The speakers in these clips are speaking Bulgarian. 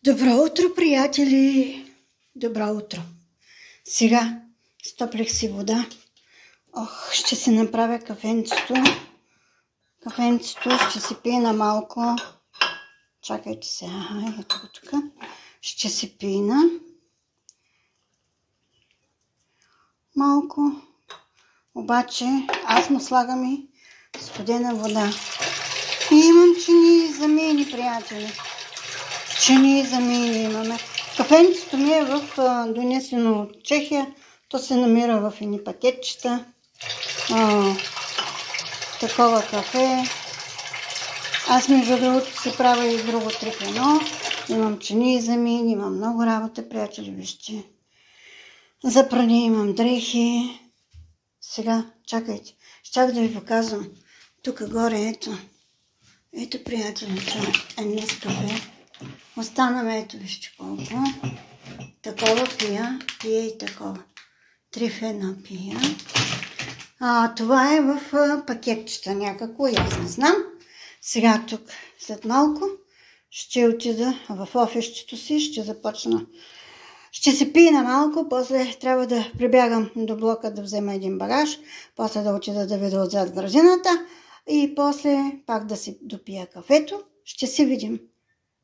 Добро утро, приятели! Добро утро! Сега стоплих си вода. Ще си направя кафенцето. Ще си пина малко. Чакайте се. Ето го тук. Ще си пина малко. Обаче аз му слагам и студена вода. И имам чини и замени, приятели. Чини и замени имаме. Кафенцето ми е донесено от Чехия. То се намира в едни пакетчета. Такова кафе. Аз между другото си правя и друго 3 в 1. Имам чини и замени, имам много работа, приятели, вижте. За пране имам дрехи. Сега, чакайте. Щях да ви показвам. Тук горе, ето. Ето, приятели, това е днес кафе. Останаме, ето, вижте колко. Такова пия и такова. 3 в 1 пия. Това е в пакетчета някакво, аз не знам. Сега тук, след малко, ще отида в офисчето си, ще започна. Ще се пина малко, после трябва да прибягам до блока да взема един багаж, после да отида да видя отзад градината и после пак да си допия кафето. Ще се видим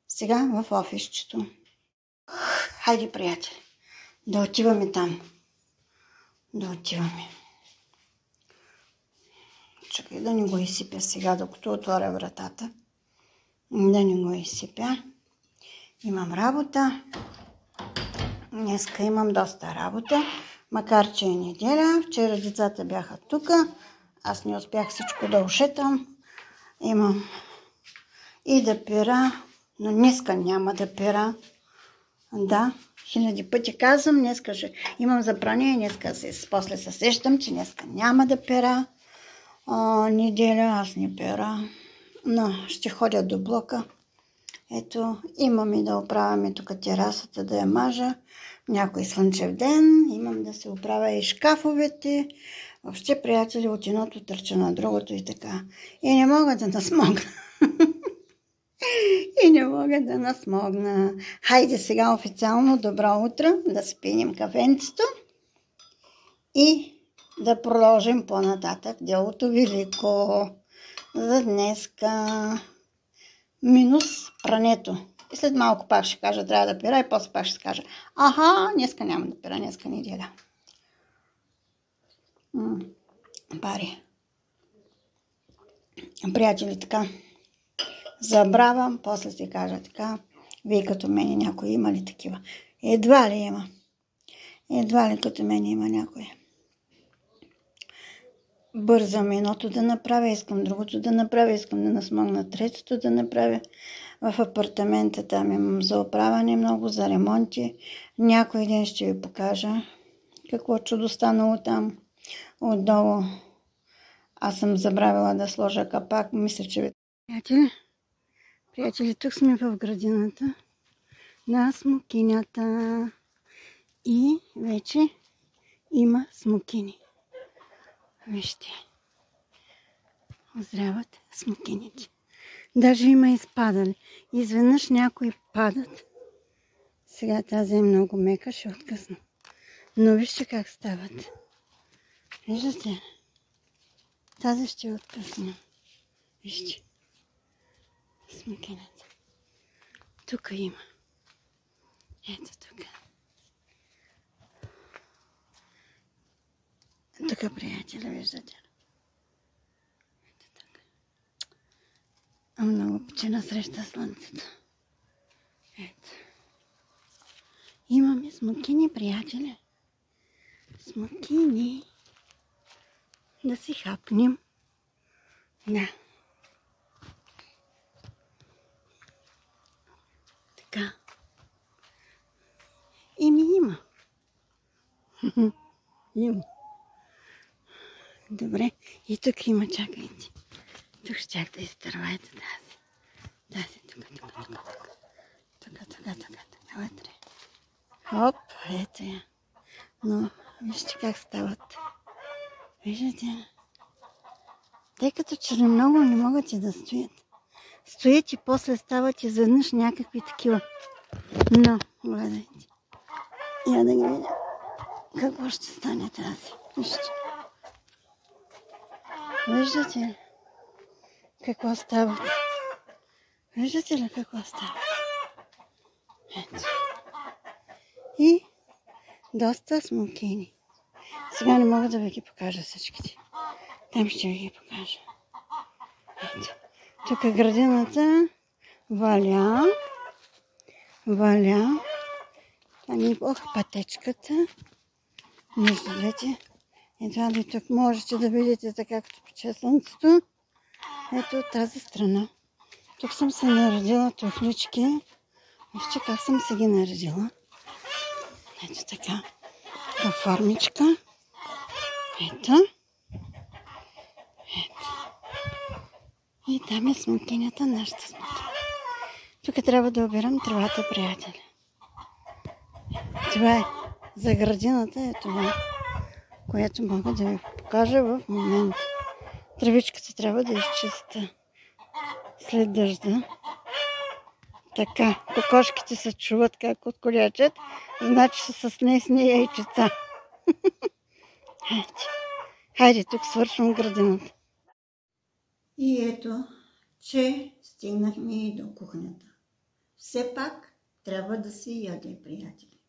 сега в офисчето. Хайде, приятели, да отиваме там. Да отиваме. Чакай да не го изсипя сега, докато отворя вратата. Да не го изсипя. Имам работа. Днеска имам доста работа, макар че е неделя. Вчера децата бяха тук. Аз не успях всичко да ушетам. Имам и да пера, но днеска няма да пера. Да, 1000 пъти казвам, днеска ще имам за пране, днеска после се сещам, че днеска няма да пера. Неделя аз не пера, но ще ходя до блока. Ето, имам и да оправяме тук терасата, да я мажа. Някой слънчев ден, имам да се оправя и шкафовете. Въобще, приятели, от едното търча на другото и така. И не мога да насмогна. Хайде сега официално добро утро, да спинем кафенцето и да продължим по-нататък делото велико за днеска. Минус прането. И след малко пак ще кажа, трябва да пера и после пак ще кажа, днеска няма да пера, днеска неделя. Пари. Приятели, така. Забравям, после си кажа така. Вие като мене някой има ли такива? Едва ли има. Едва ли като мене има някой. Бързам едното да направя, искам другото да направя, искам да насмогна третото да направя. В апартамента там имам за оправяне много, за ремонти. Някой ден ще ви покажа какво чудо станало там отдолу. Аз съм забравила да сложа капак, мисля, че ви... Приятели, тук сме в градината на смокинята и вече има смокини. Вижте, озряват смокините. Даже има изпадали. Изведнъж някои падат. Сега тази е много мека, ще откъсна. Но вижте как стават. Виждате? Тази ще откъсна. Вижте. Смокината. Тук има. Ето тук. Тук, приятели, виждате. Ето тук. Много пече насреща слънцето. Ето. Имаме смокини, приятели. Смокини. Да си хапнем. Да. Така. Има. Има. Добре. И тук има, чакайте. Тук щях да изтърва, ето тази. Тази, тук. Вътре. Хоп, ето я. Но, вижте как стават. Виждате? Тъй като че много не могат и да стоят. Стоят и после стават изведнъж някакви такива Но, гледайте. Я да ги видя какво ще стане тази. Вижте. Виждате ли какво става? Виждате ли какво става? Ето. И доста смокини. Сега не мога да ви ги покажа всичките. Там ще ви ги покажа. Ето. Тук е градината. Валя. Това ни пътечката. Между двете. Едва ли тук можете да видите така, като пече слънцето. Ето от тази страна. Тук съм се наредила туфлички. Вижте как съм се ги наредила. Ето така. Във формичка. Ето. И там е смокинята, нашата смокиня. Тук трябва да обирам тревата, приятели. Това е за градината, е това, което мога да ви покажа в момента. Тревичката трябва да изчиста след дъжда. Така, кокошките се чуват как отколячат, значи са с несни яйчеца. Хайде, тук свършвам градината. И ето, че стигнахме и до кухнята. Все пак трябва да си яде, приятели.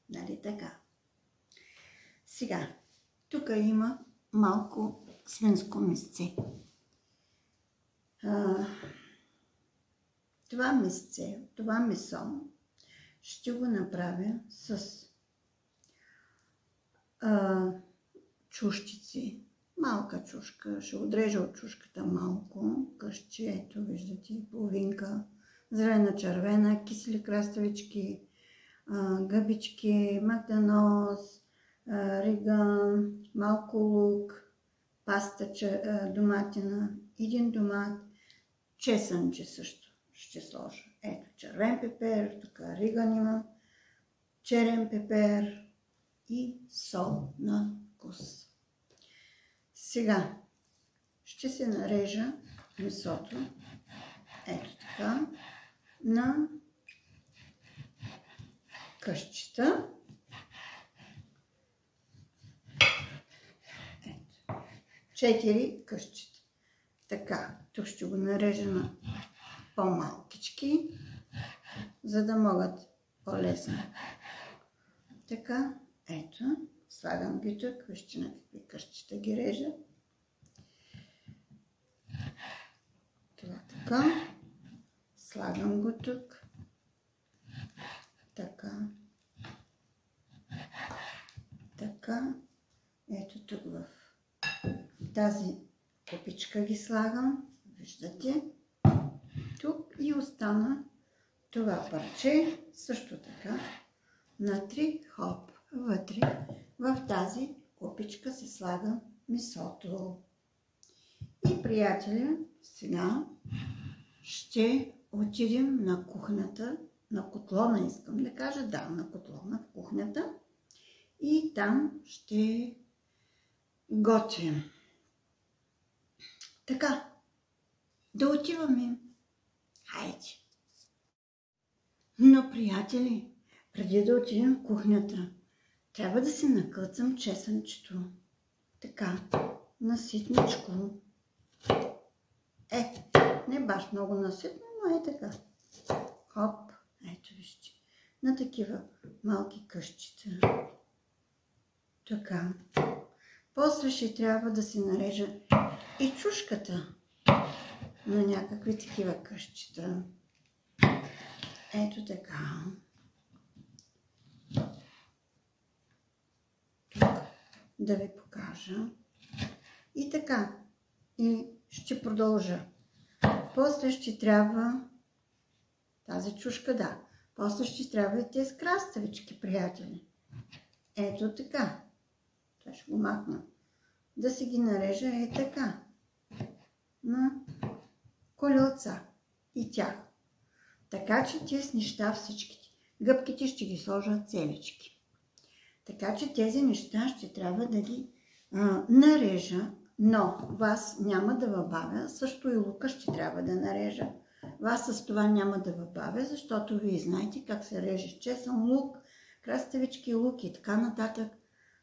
Нали така? Сега, тук има малко свинско месце. Това месо ще го направя с чушчици. Малка чушка. Ще отрежа от чушката малко къщи. Ето, виждате, половинка. Зелена, червена, кисели краставички, гъбички, магдanoz, риган, малко лук, паста доматина, един домат, чесънче също ще сложа. Ето, червен пепер, тук риган има, черен пепер и сол на вкус. Сега ще се нарежа месото, ето така, на къщчета. Ето, 4 къщчета. Така, тук ще го нарежа на по-малкички, за да могат по-лесно. Така, ето, слагам ги тук, вижте на какви къщчета ги режа. Това така, слагам го тук. Така. Така. Ето тук в тази копичка ги слагам. Виждате? Тук и остана това парче. Също така. На 3 хоп вътре в тази копичка се слага месото. И, приятели, сега ще отидем на кухнята. На котлона искам да кажа, да, на котлона в кухнята. И там ще готвим. Така, да отиваме. Хайде. Но, приятели, преди да отидем в кухнята, трябва да си накълцам чесънчето. Така, наситничко. Не баш много наситно, но е така. Хоп. Ето вижте, на такива малки къщчета. Така. После ще трябва да си нарежа и чушката на някакви такива къщчета. Ето така. Тук да ви покажа. И така. И ще продължа. После ще трябва тази чушка, да. После ще трябва и тези краставички, приятели. Ето така. Това ще го махна. Да си ги нарежа е така. На колелца. И тях. Така че тези неща всичките. Гъбките ще ги сложа целички. Така че тези неща ще трябва да ги нарежа. Но вас няма да въбавя. Също и лука ще трябва да нарежа. вас с това няма да ви бавя, защото вие знаете как се реже чесън, лук, краставички, лук и така нататък.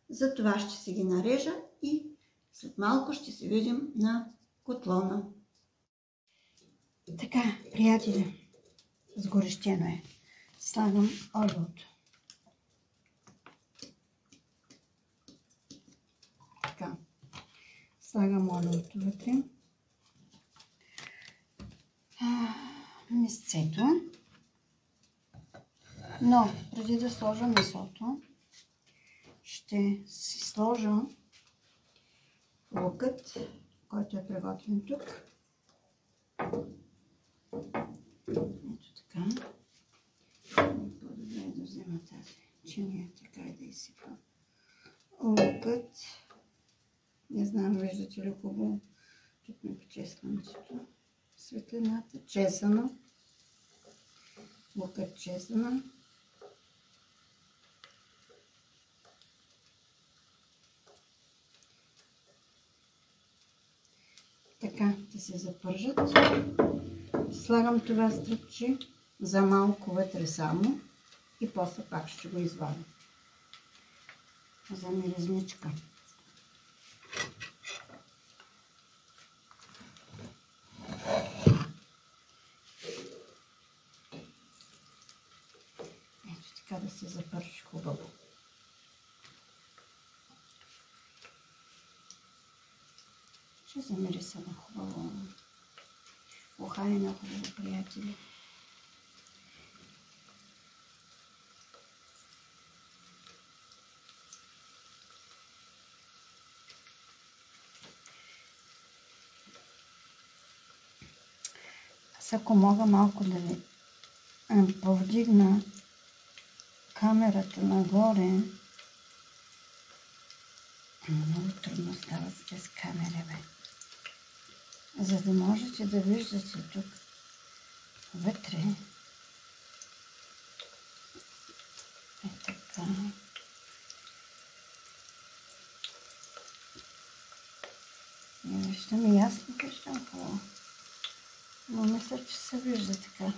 Затова ще си ги нарежа и след малко ще се видим на котлона. Така, приятели, сгорещено е. Слагам олиото. Така, слагам олиото вътре. Месцето. Но преди да сложа месото, ще си сложа лукът, който е приготвен тук. Ето така. По-добре е да взема тази чиния, така и да изсипвам. Лукът. Не знам, виждате ли хубаво. Тук ми пече слънцето. Светлината. Чесано. Лукът чесано. Така, да се запържат. Слагам това стръпче за малко вътре само и после пак ще го извадя. За миризничка. Ето така да се запържи хубаво. Ще замириса на хубаво. Ухане на хубаво, приятели. Аз ако мога малко да ви повдигна камерата нагоре, много трудно става с тези камери, бе. За да можете да виждате тук вътре. Е така. Не виждам и аз не виждам хубаво. Но мисля, че се вижда така.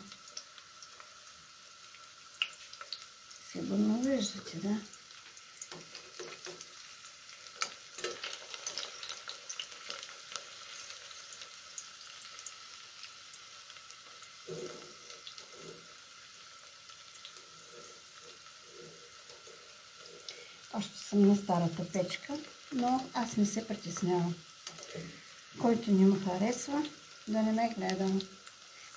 Сигурно виждате, да? Още съм на старата печка, но аз не се притеснявам. Който не му харесва, да не ме гледа.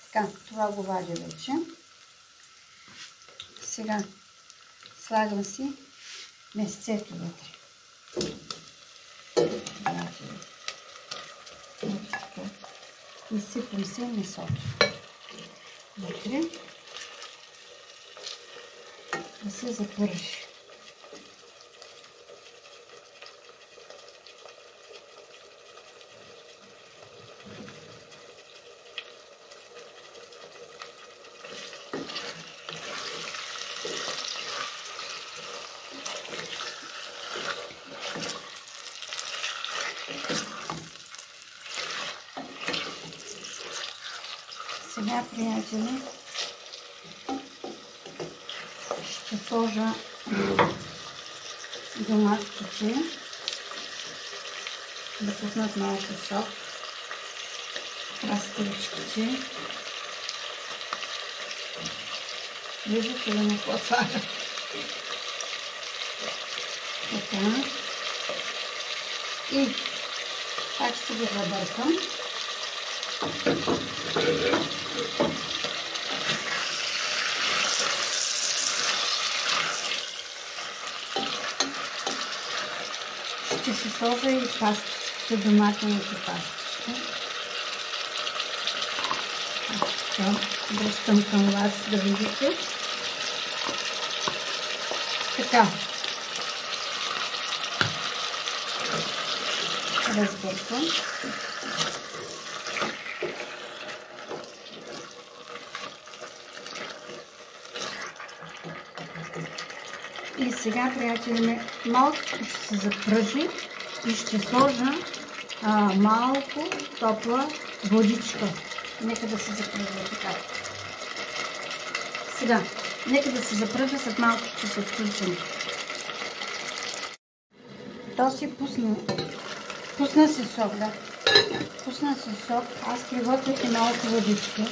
Така, това го вадя вече. Сега слагам си месцето вътре. Изсипвам си месото вътре. Да се запържи. Сега, приятели, ще сложа доматките да пуснат малко сок, краставичките. Виждате ли на какво слага? Така. И пак ще го забъркам. Ще си сложа и пастичките, доматените пастички. Връщам към вас да видите. Така. Разбърквам. И сега, приятели, малко ще се запръжи и ще сложа малко топла водичка. Нека да се запръжва така. Сега, нека да се запръжва, след малко ще се включим. То си пусна си сок, да. Пусна си сок. Аз приготвях и малко водички.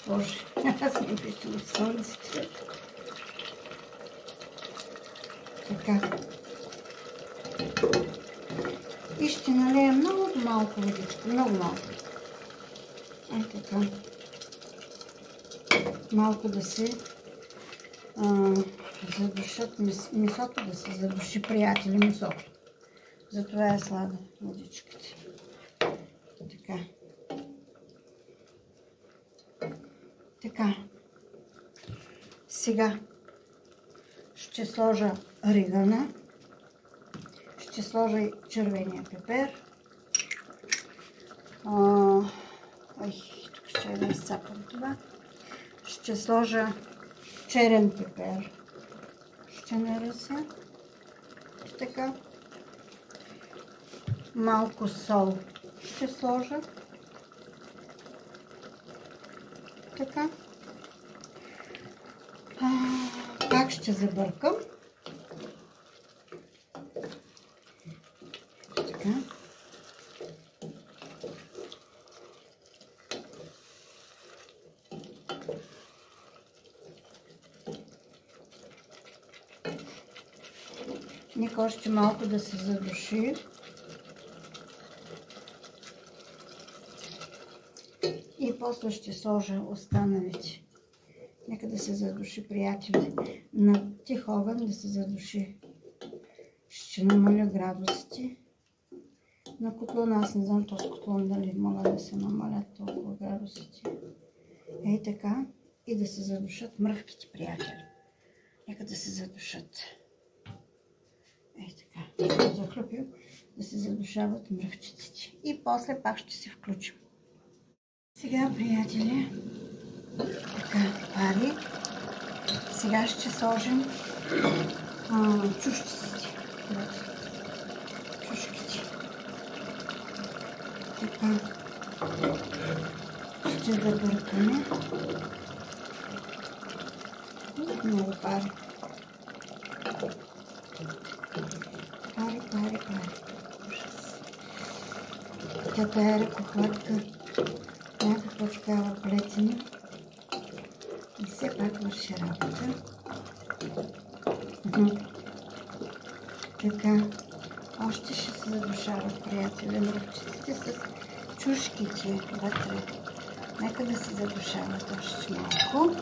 Боже, аз не пиша от слънцето. Така. И ще налея много малко водичка, много малко. Ей така. Малко да се задушат месото, да се задуши, приятели, месото. Затова е слага водичката. Така. Така. Сега ще сложа ригана. Ще сложа и червения пепер. Тук ще да изцапам това. Ще сложа черен пепер. Ще нареся. Така. Малко сол ще сложа. Така. Пак ще забъркам. Така. Нека още малко да се задуши. И после ще сложа останалите. Нека да се задуши, приятели. На тих огън да се задуши. Ще намаля градусите. На котлона, аз не знам този котлон дали могат да се намалят толкова градусите. Ей така. И да се задушат мръвките, приятели. Нека да се задушат. Ей така. Да захлюпим, да се задушават мръвчиците. И после пак ще се включим. Сега, приятели, така пари. Сега ще сложим чушките. Чушките. Така. Ще забъркаме. Много пари. Пари. Тя е ръкохватка. Някаква такава плетена. И все пак върши работа. Така. Още ще се задушават, приятели, мръвчиците с чушките вътре. Нека да се задушават още малко.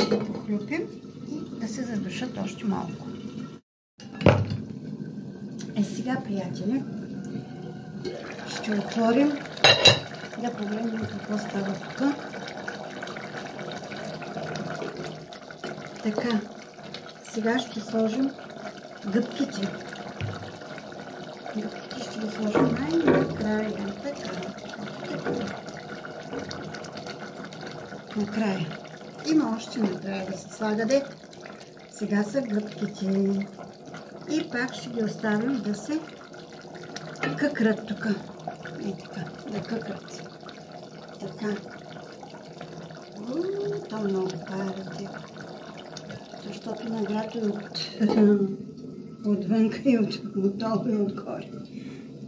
Да го похлюпим и да се задушат още малко. Сега, приятели, ще отворим да погледнем какво става тук. Така, сега ще сложим гъбките. Гъбките ще ги сложим най-накрая. Така. Накрая. Има още накрая да се слага, де. Сега са гъбките. И пак ще ги оставим да се къкрат тук. И така, да къкрат. Така. То много пари. Защото нагрято е отвънка и отдолу и отгоре.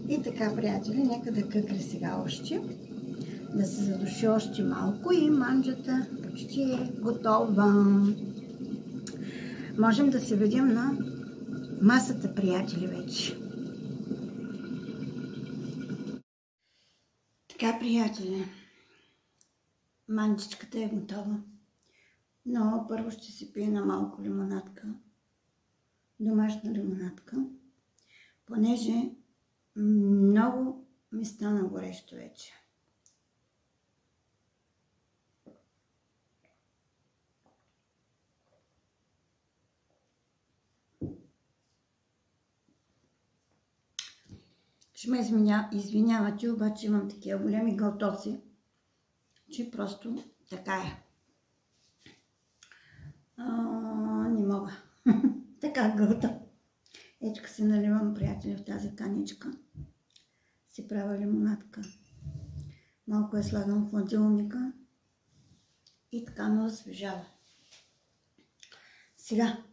И така, приятели, нека да къкре сега още. Да се задуши още малко и манджата почти е готова. Можем да се видим на масата, приятели, вече. Така, приятели, манджичката е готова. Но първо ще си пия на малко лимонадка. Домашна лимонадка. Понеже много ми стана горещо вече. Ще ме извинявате, обаче имам такива големи гълтоци, че просто така е. Не мога. Така гълта. Ечка си наливам, приятели, в тази каничка. Си правя лимонадка. Малко я слагам в хладилника и така ме освежава. Сега,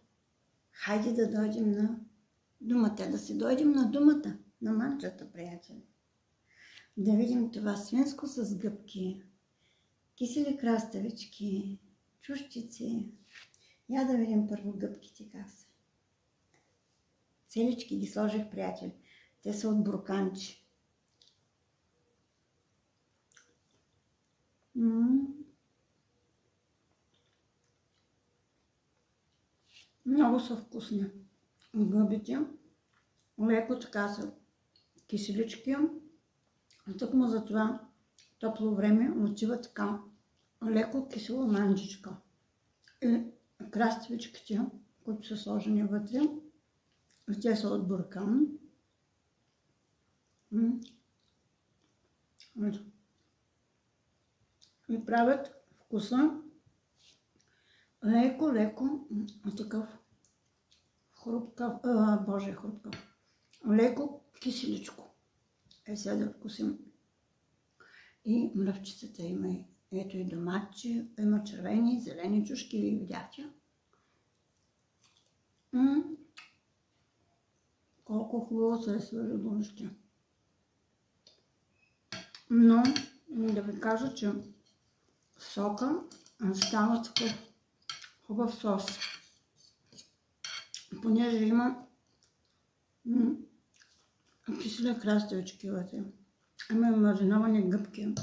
хайде да дойдем на думата. Да си дойдем на думата, на манджата, приятели. Да видим това свинско с гъбки, кисели краставички, чущици. Я да видим първо гъбките как са. Целички ги сложих, приятели. Те са от бурканчи. Много са вкусни. Гъбите леко така са киселички. Тъкмо за това топло време отива така леко кисела манджичка. И краставичките, които са сложени вътре, те са от буркан. И правят вкуса леко такъв хрупкав, леко киселичко. Сега да вкусим. И мръвчицата има, ето и доматче, има червени, зелени чушки, ви видяхте. Колко хубаво се е свързало още. Но да ви кажа, че сока става такъв хубав сос. Понеже има кисели краставички вътре. Има мариновани гъбки.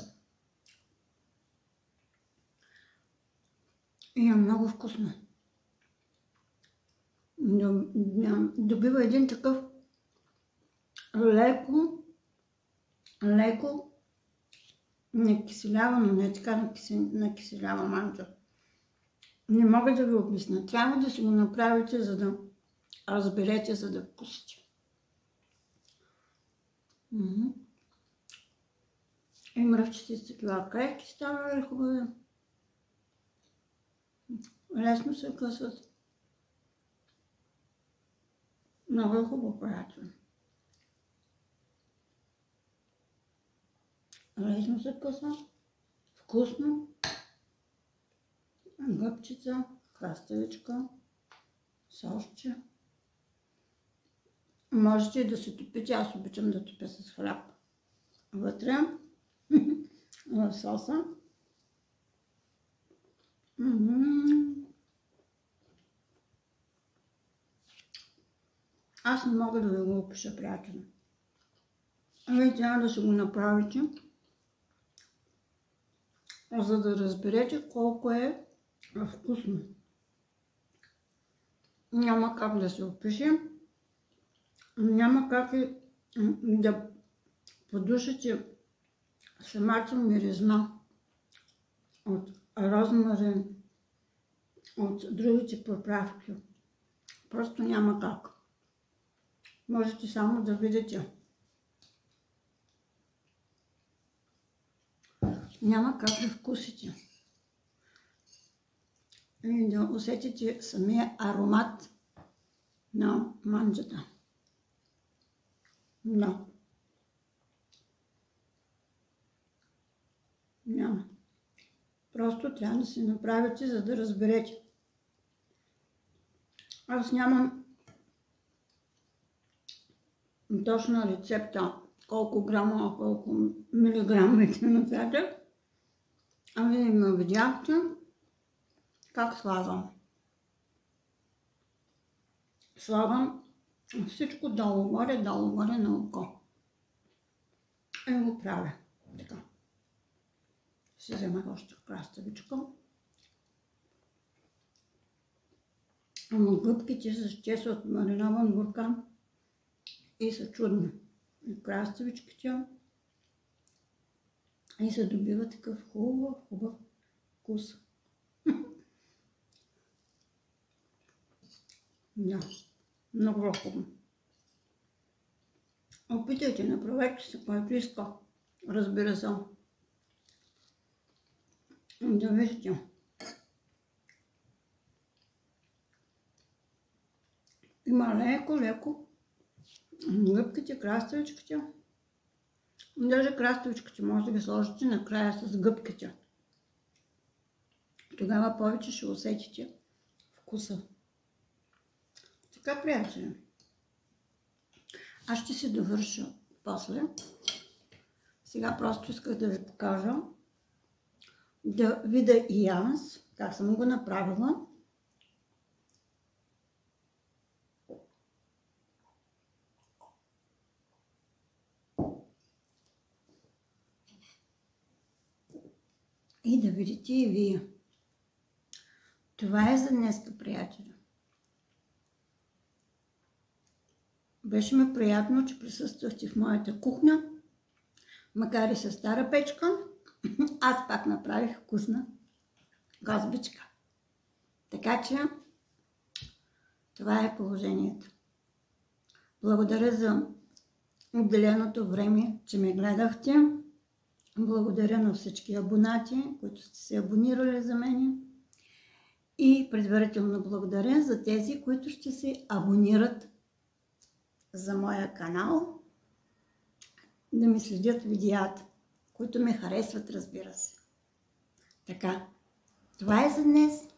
И е много вкусно. Добива един такъв леко накиселява, но не така накиселява манджа. Не мога да ви обясня. Трябва да си го направите, за да разберете, за да вкусите. И мръвчите с такива крайки ставали хубави. Лесно се късват. Много е хубаво, приятели. Лесно се късва. Вкусно. Гъбчица, краставичка, сосче. Можете да се топите. Аз обичам да топя с хляб. Вътре в соса. Аз не мога да ви го опиша, приятели. Вие трябва да си го направите, за да разберете колко е вкусно. Няма как да се опише. Няма как да подушите самата миризма от розмарин, от другите приправки. Просто няма как. Можете само да видите. Няма как да вкусите. И да усетите самия аромат на манджата. Да. Няма. Просто трябва да си направите, за да разберете. Аз нямам точна рецепта, колко грама, колко милиграма и т.н. А вие ме видяхте как слагам. Слагам всичко долу-горе на око. И го правя така. Ще взема още краставичка. Ама гъбките са от маринован буркан и са чудни. И краставичките и се добива такъв хубав вкус. Да, много хубаво. Опитайте, направете се, който иска. Разбира се. Да видите. Има леко Гъбките, краставичките. Даже краставичките може да ги сложите накрая с гъбките. Тогава повече ще усетите вкуса. Така, приятели. Аз ще си довърша после. Сега просто исках да ви покажа, да видя и аз как съм го направила. И да видите и вие. Това е за днеска, приятели. Беше ми приятно, че присъствахте в моята кухня. Макар и със стара печка, аз пак направих вкусна гозбичка. Така че, това е положението. Благодаря за отделеното време, че ме гледахте. Благодаря на всички абонати, които сте се абонирали за мен. И предварително благодаря за тези, които ще се абонират за моя канал, да ми следят видеята, които ме харесват, разбира се. Така, това е за днес.